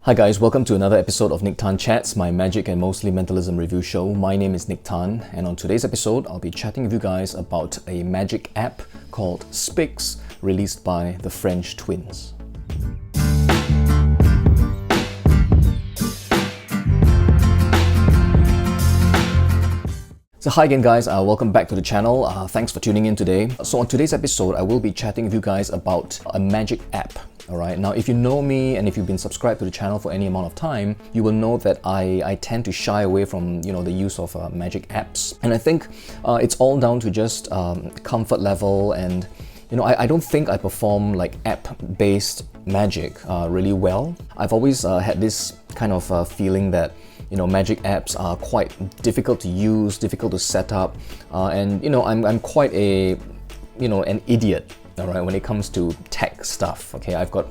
Hi guys, welcome to another episode of Nick Tan Chats, my magic and mostly mentalism review show. My name is Nick Tan, and on today's episode, I'll be chatting with you guys about a magic app called SPIX, released by the French twins. So hi again guys, welcome back to the channel. Thanks for tuning in today. So on today's episode, I will be chatting with you guys about a magic app. Alright, now if you know me and if you've been subscribed to the channel for any amount of time, you will know that I tend to shy away from the use of magic apps. And I think it's all down to just comfort level, and I don't think I perform like app-based magic really well. I've always had this kind of feeling that magic apps are quite difficult to use, difficult to set up, and I'm quite an idiot. Alright, when it comes to tech stuff, okay, I've got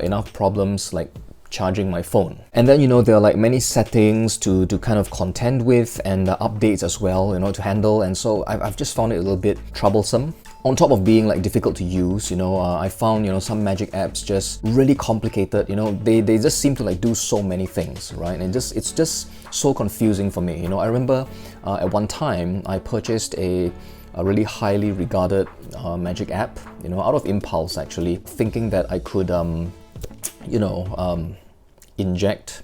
enough problems like charging my phone. And then there are like many settings to kind of contend with, and updates as well, to handle, and so I've just found it a little bit troublesome. On top of being like difficult to use, I found some magic apps just really complicated. They just seem to like do so many things, right? And it's just so confusing for me. I remember at one time I purchased a really highly regarded magic app, out of impulse actually, thinking that I could, inject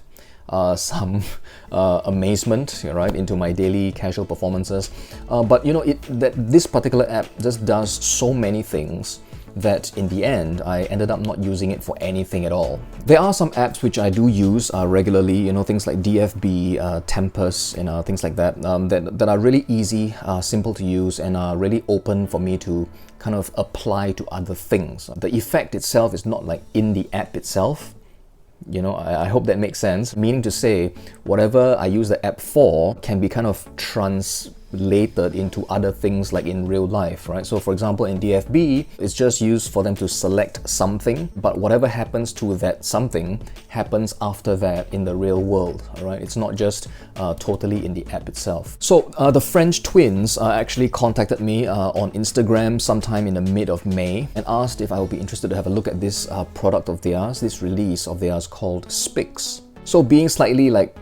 some amazement, right, into my daily casual performances. But this particular app just does so many things that in the end, I ended up not using it for anything at all. There are some apps which I do use regularly, things like DFB, Tempest, and things like that, that are really easy, simple to use, and are really open for me to kind of apply to other things. The effect itself is not like in the app itself. I hope that makes sense. Meaning to say, whatever I use the app for can be kind of translated into other things like in real life, right? So for example, in DFB, it's just used for them to select something, but whatever happens to that something happens after that in the real world, all right? It's not just totally in the app itself. So the French twins actually contacted me on Instagram sometime in the mid of May and asked if I would be interested to have a look at this product of theirs, this release of theirs called SPIX. So being slightly like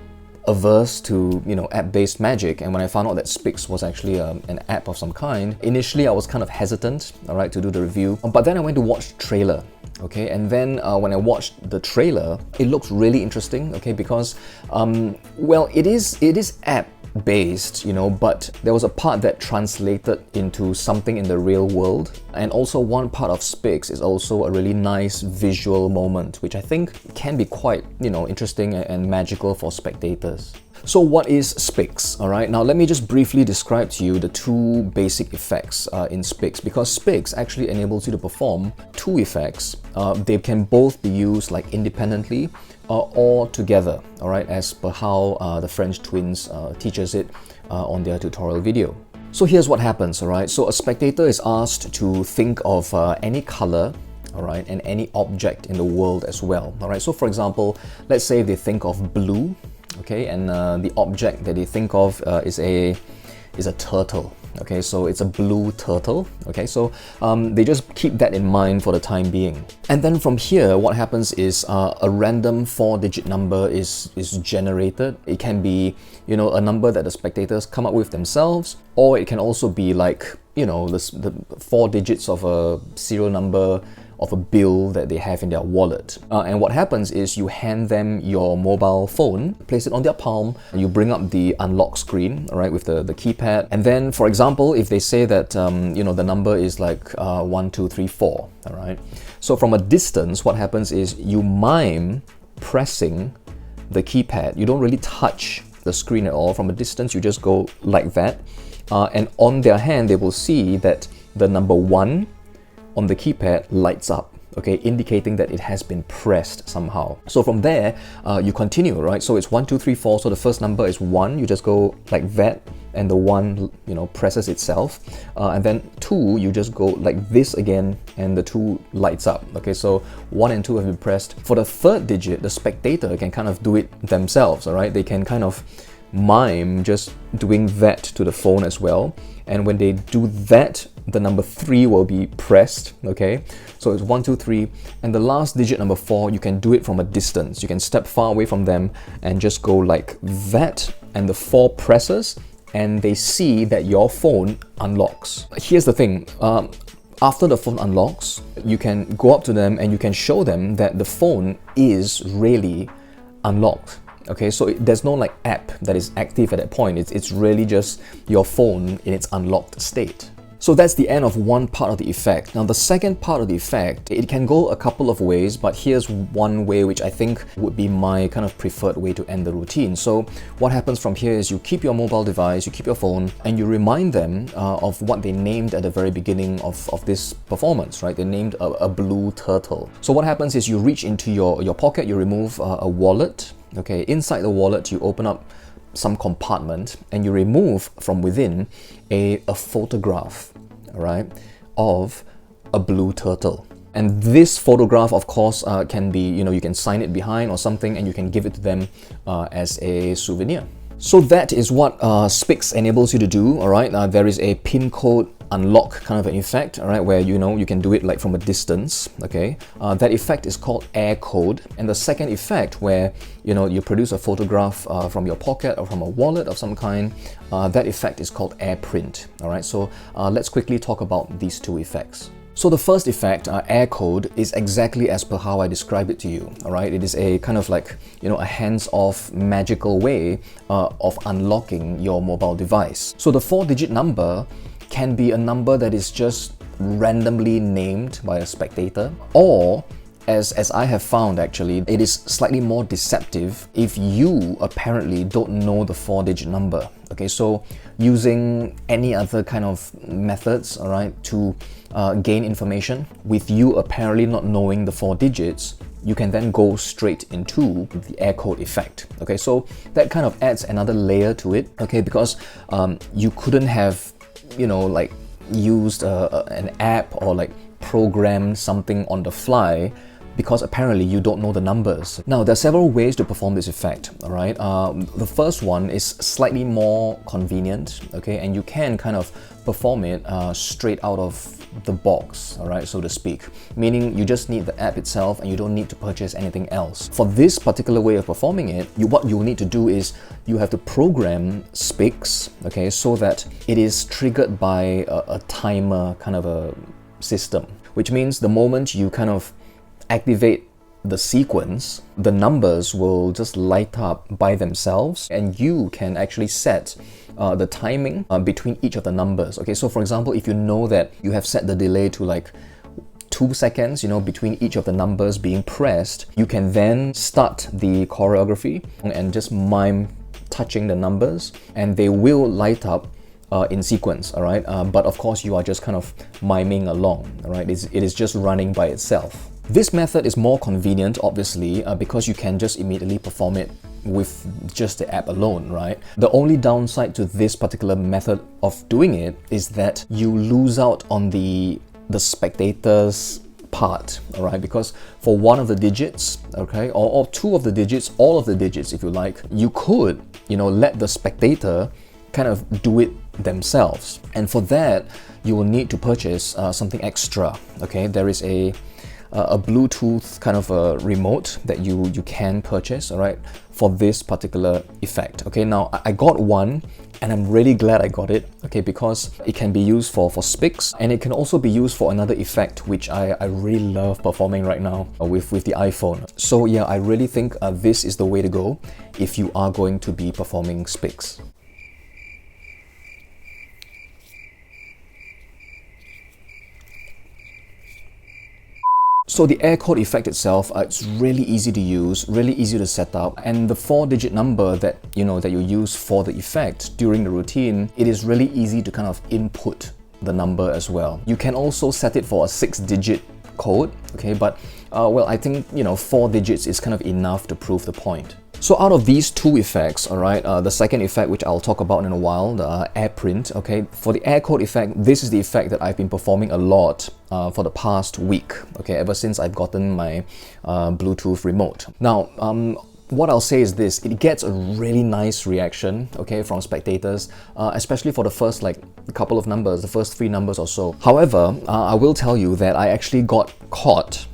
averse to app-based magic, and when I found out that SPIX was actually an app of some kind, initially I was kind of hesitant, all right, to do the review. But then I went to watch the trailer, okay, and then when I watched the trailer, it looked really interesting, okay, because well, it is app-based, but there was a part that translated into something in the real world, and also one part of SPIX is also a really nice visual moment, which I think can be quite interesting and magical for spectators. So what is SPIX? Alright, now let me just briefly describe to you the two basic effects in SPIX, because SPIX actually enables you to perform two effects. They can both be used like independently or together, alright, as per how the French twins teaches it on their tutorial video. So here's what happens, alright, so a spectator is asked to think of any color, alright, and any object in the world as well, alright. So for example, let's say they think of blue, okay, and the object that they think of is a turtle. Okay, so it's a blue turtle. Okay, so they just keep that in mind for the time being. And then from here, what happens is a random 4-digit number is generated. It can be, a number that the spectators come up with themselves, or it can also be like, the 4 digits of a serial number of a bill that they have in their wallet. And what happens is you hand them your mobile phone, place it on their palm, and you bring up the unlock screen, all right, with the keypad. And then, for example, if they say that, the number is like 1, 2, 3, 4, all right. So from a distance, what happens is you mime pressing the keypad. You don't really touch the screen at all. From a distance, you just go like that. And on their hand, they will see that the number 1 on the keypad lights up, okay, indicating that it has been pressed somehow. So from there, you continue, right? So it's 1, 2, 3, 4. So the first number is 1. You just go like that, and the 1, presses itself. And then 2, you just go like this again, and the 2 lights up. Okay, so 1 and 2 have been pressed. For the third digit, the spectator can kind of do it themselves, all right? They can kind of mime just doing that to the phone as well. And when they do that, the number 3 will be pressed, okay? So it's 1, 2, 3, and the last digit, number 4, you can do it from a distance. You can step far away from them and just go like that, and the 4 presses, and they see that your phone unlocks. Here's the thing, after the phone unlocks, you can go up to them and you can show them that the phone is really unlocked. Okay, so there's no like app that is active at that point. It's really just your phone in its unlocked state. So that's the end of one part of the effect. Now the second part of the effect, it can go a couple of ways, but here's one way which I think would be my kind of preferred way to end the routine. So what happens from here is you keep your mobile device, you keep your phone, and you remind them of what they named at the very beginning of this performance, right? They named a blue turtle. So what happens is you reach into your pocket, you remove a wallet. Okay, inside the wallet, you open up some compartment and you remove from within a photograph, right, of a blue turtle. And this photograph, of course, can be, you can sign it behind or something, and you can give it to them as a souvenir. So that is what SPIX enables you to do, all right? There is a pin code unlock kind of an effect, all right, where you can do it like from a distance, okay? That effect is called AirCode. And the second effect, where you produce a photograph from your pocket or from a wallet of some kind, that effect is called AirPrint, all right? So let's quickly talk about these two effects. So the first effect, AirCode, is exactly as per how I described it to you, all right? It is a kind of like, a hands-off magical way of unlocking your mobile device. So the 4-digit number can be a number that is just randomly named by a spectator, or as I have found actually, it is slightly more deceptive if you apparently don't know the 4-digit number. Okay, so using any other kind of methods, all right, to gain information, with you apparently not knowing the 4 digits, you can then go straight into the AirCode effect. Okay, so that kind of adds another layer to it, okay, because you couldn't have like used an app or like programmed something on the fly, because apparently you don't know the numbers. Now, there are several ways to perform this effect, all right? The first one is slightly more convenient, okay? And you can kind of perform it straight out of the box, all right, so to speak. Meaning you just need the app itself and you don't need to purchase anything else. For this particular way of performing it, what you need to do is you have to program SPIX, okay, so that it is triggered by a timer kind of a system, which means the moment you kind of activate the sequence, the numbers will just light up by themselves, and you can actually set the timing between each of the numbers. Okay, so for example, if you know that you have set the delay to like 2 seconds, between each of the numbers being pressed, you can then start the choreography and just mime touching the numbers, and they will light up in sequence, all right? But of course, you are just kind of miming along, all right? It is just running by itself. This method is more convenient, obviously, because you can just immediately perform it with just the app alone, right? The only downside to this particular method of doing it is that you lose out on the spectator's part, all right? Because for one of the digits, okay, or two of the digits, all of the digits, if you like, you could, let the spectator kind of do it themselves. And for that, you will need to purchase something extra, okay? There is a Bluetooth kind of a remote that you can purchase, all right, for this particular effect. Okay, now I got one and I'm really glad I got it, okay, because it can be used for SPIX, and it can also be used for another effect which I really love performing right now with the iPhone. So yeah, I really think this is the way to go if you are going to be performing SPIX. So the AirCode effect itself, it's really easy to use, really easy to set up, and the 4-digit number that you use for the effect during the routine, it is really easy to kind of input the number as well. You can also set it for a 6-digit code, okay, but well, I think 4 digits is kind of enough to prove the point. So out of these two effects, all right, the second effect, which I'll talk about in a while, the AirPrint, okay, for the AirCode effect, this is the effect that I've been performing a lot for the past week, okay, ever since I've gotten my Bluetooth remote. Now, what I'll say is this: it gets a really nice reaction, okay, from spectators, especially for the first like couple of numbers, the first 3 numbers or so. However, I will tell you that I actually got caught,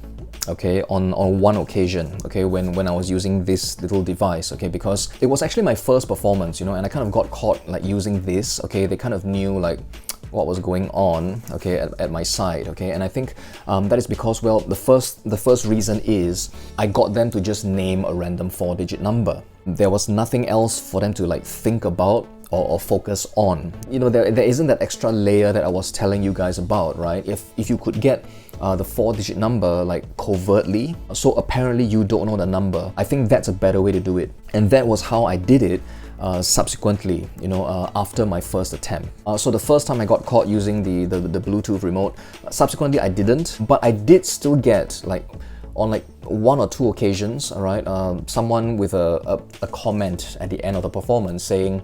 okay, on one occasion, okay, when I was using this little device, okay, because it was actually my first performance, you know, and I kind of got caught like using this, okay. They kind of knew like what was going on, okay, at my side, okay, and I think that is because, well, the first reason is I got them to just name a random 4-digit number. There was nothing else for them to like think about or focus on. You know, there isn't that extra layer that I was telling you guys about, right? If you could get the 4-digit number like covertly, so apparently you don't know the number, I think that's a better way to do it. And that was how I did it subsequently, you know, after my first attempt. So the first time I got caught using the Bluetooth remote, subsequently I didn't, but I did still get like on like 1 or 2 occasions, all right, someone with a comment at the end of the performance saying,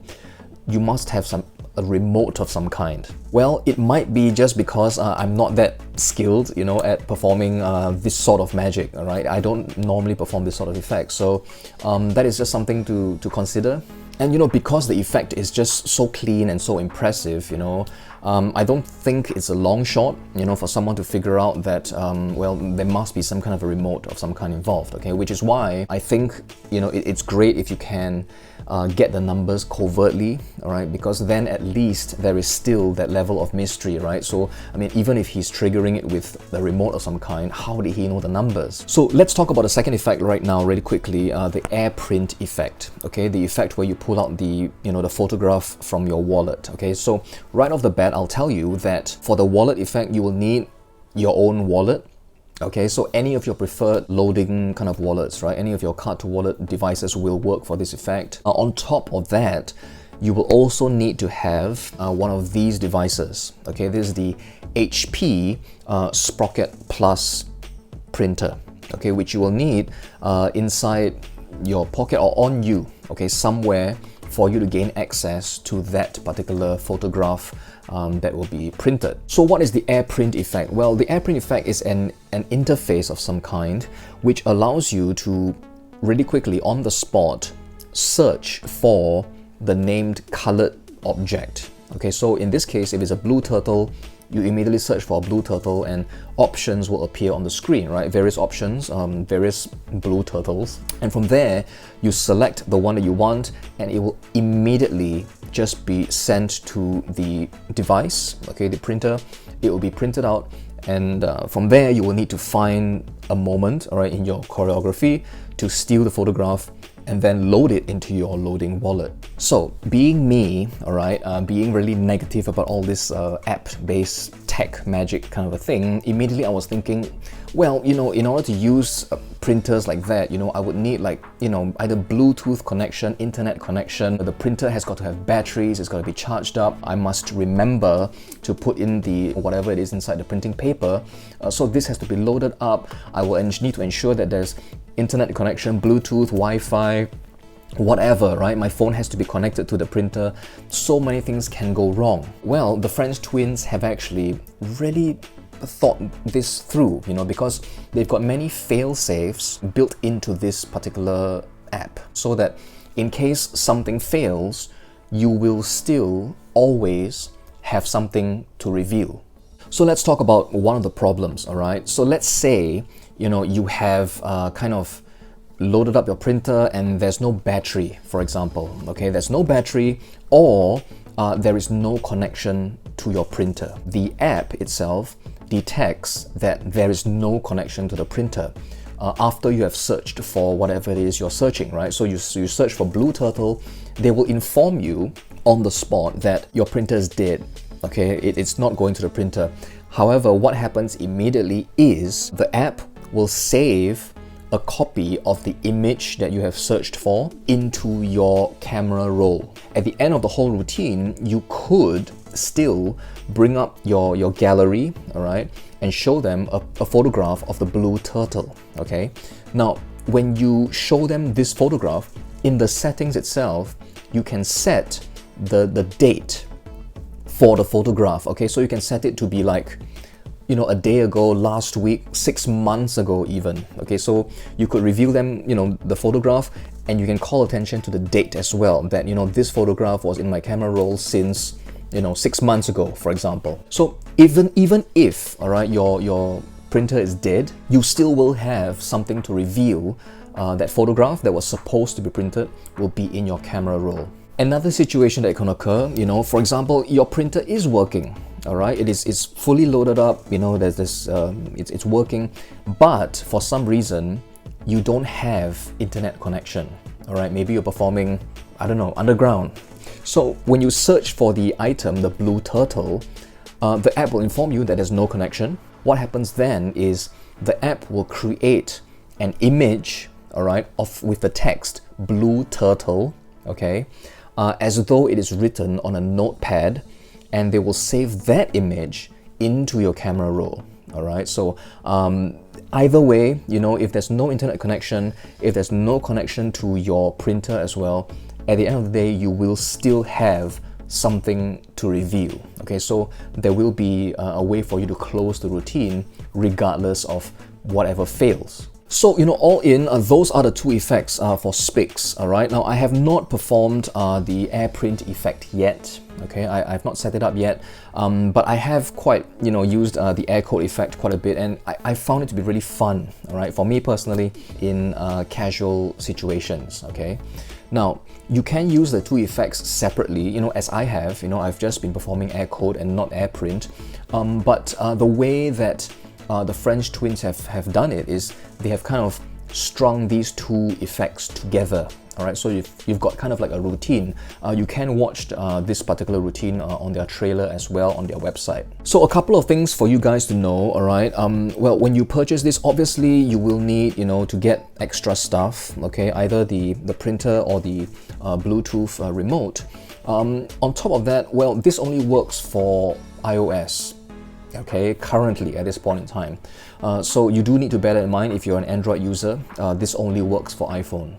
you must have a remote of some kind. Well, it might be just because I'm not that skilled, you know, at performing this sort of magic, all right? I don't normally perform this sort of effect, so that is just something to consider. And you know, because the effect is just so clean and so impressive, you know, I don't think it's a long shot, you know, for someone to figure out that, well, there must be some kind of a remote of some kind involved, okay? Which is why I think, you know, it's great if you can get the numbers covertly, all right? Because then at least there is still that level of mystery, right? So, I mean, even if he's triggering it with the remote of some kind, how did he know the numbers? So let's talk about the second effect right now, really quickly, the AirPrint effect, okay? The effect where you pull out the, you know, the photograph from your wallet, okay? So right off the bat, I'll tell you that for the wallet effect, you will need your own wallet. Okay, so any of your preferred loading kind of wallets, right? Any of your card to wallet devices will work for this effect. On top of that, you will also need to have one of these devices. Okay, this is the HP Sprocket Plus printer. Okay, which you will need inside your pocket or on you. Okay, somewhere for you to gain access to that particular photograph that will be printed. So what is the AirPrint effect? Well, the AirPrint effect is an interface of some kind which allows you to really quickly on the spot search for the named colored object. Okay, so in this case, if it's a blue turtle, you immediately search for a blue turtle and options will appear on the screen, right? Various options, various blue turtles. And from there, you select the one that you want and it will immediately just be sent to the device, okay, the printer. It will be printed out and from there, you will need to find a moment, all right, in your choreography to steal the photograph and then load it into your loading wallet. So being me, all right, being really negative about all this app-based tech magic kind of a thing, immediately I was thinking, well, you know, in order to use printers like that, you know, I would need like, you know, either Bluetooth connection, internet connection. The printer has got to have batteries, it's got to be charged up. I must remember to put in the whatever it is inside the printing paper. So this has to be loaded up. I will need to ensure that there's internet connection, Bluetooth, Wi-Fi, whatever, right? My phone has to be connected to the printer. So many things can go wrong. Well, the French twins have actually really thought this through, you know, because they've got many fail-safes built into this particular app so that in case something fails, you will still always have something to reveal. So let's talk about one of the problems, all right? So let's say, you know, you have kind of loaded up your printer and there's no battery, for example, okay? There's no battery or there is no connection to your printer. The app itself detects that there is no connection to the printer after you have searched for whatever it is you're searching, right? So you search for blue turtle, they will inform you on the spot that your printer is dead, okay? It's not going to the printer. However, what happens immediately is the app will save a copy of the image that you have searched for into your camera roll. At the end of the whole routine, you could still bring up your gallery, all right, and show them a photograph of the blue turtle, okay? Now, when you show them this photograph, in the settings itself, you can set the date for the photograph, okay? So you can set it to be like, you know, a day ago, last week, 6 months ago even, okay? So you could reveal them, you know, the photograph and you can call attention to the date as well, that, this photograph was in my camera roll since, 6 months ago, for example. So even if, all right, your printer is dead, you still will have something to reveal that photograph that was supposed to be printed will be in your camera roll. Another situation that can occur, for example, your printer is working, all right, it's fully loaded up, there's this, it's working, but for some reason you don't have internet connection, all right, maybe you're performing, I don't know, underground. So when you search for the item, the blue turtle, the app will inform you that there's no connection. What happens then is the app will create an image, all right, with the text blue turtle, okay, as though it is written on a notepad, and they will save that image into your camera roll, all right. So either way, if there's no internet connection, if there's no connection to your printer as well, at the end of the day, you will still have something to review, okay. So there will be a way for you to close the routine regardless of whatever fails. So, all in, those are the two effects for SPIX, all right? Now, I have not performed the AirPrint effect yet, okay? I've not set it up yet, but I have quite, used the AirCode effect quite a bit, and I found it to be really fun, all right? For me personally, in casual situations, okay? Now, you can use the two effects separately, as I have, I've just been performing AirCode and not AirPrint, but the way that the French twins have done it is they have kind of strung these two effects together, all right? So you've got kind of like a routine. You can watch this particular routine on their trailer as well on their website. So a couple of things for you guys to know, all right? Well, when you purchase this, obviously you will need, to get extra stuff, okay? Either the printer or the Bluetooth remote. On top of that, well, this only works for iOS, okay, currently at this point in time. So you do need to bear that in mind if you're an Android user. This only works for iPhone.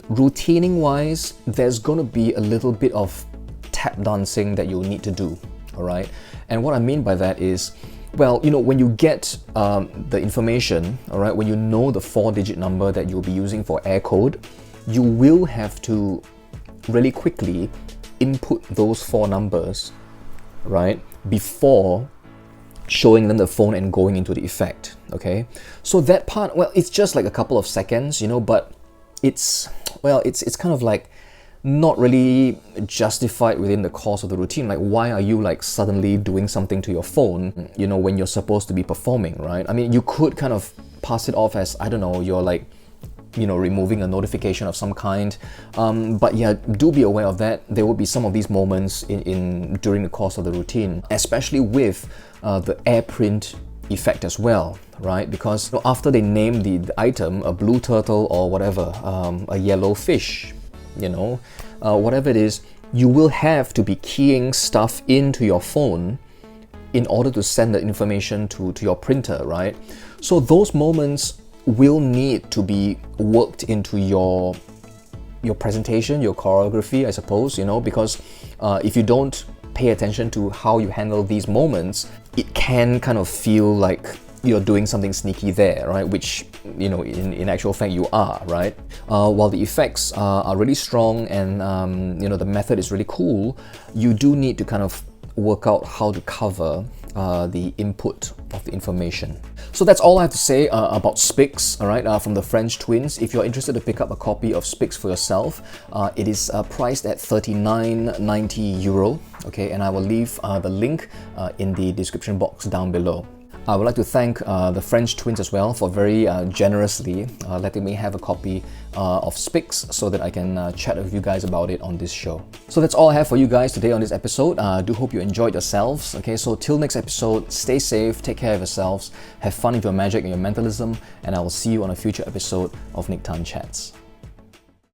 Routining wise, there's gonna be a little bit of tap dancing that you'll need to do, all right? And what I mean by that is, well, when you get the information, all right, when you know the 4-digit number that you'll be using for AirCode, you will have to really quickly input those 4 numbers, right, before showing them the phone and going into the effect, okay? So that part, well, it's just like a couple of seconds, but it's kind of like not really justified within the course of the routine. Like, why are you like suddenly doing something to your phone, when you're supposed to be performing, right? I mean, you could kind of pass it off as, I don't know, you're like, removing a notification of some kind. But yeah, do be aware of that. There will be some of these moments during the course of the routine, especially with the AirPrint effect as well, right? Because after they name the item a blue turtle or whatever, a yellow fish, whatever it is, you will have to be keying stuff into your phone in order to send the information to your printer, right? So those moments will need to be worked into your presentation, your choreography, I suppose, because if you don't pay attention to how you handle these moments, it can kind of feel like you're doing something sneaky there, right? Which, in actual fact you are, right? While the effects are really strong and, the method is really cool, you do need to kind of work out how to cover the input of the information. So that's all I have to say about SPIX, all right, from the French twins. If you're interested to pick up a copy of SPIX for yourself, it is priced at €39.90, okay, and I will leave the link in the description box down below. I would like to thank the French twins as well for very generously letting me have a copy of SPIX so that I can chat with you guys about it on this show. So that's all I have for you guys today on this episode. I do hope you enjoyed yourselves. Okay, so till next episode, stay safe, take care of yourselves, have fun with your magic and your mentalism, and I will see you on a future episode of Nique Chats.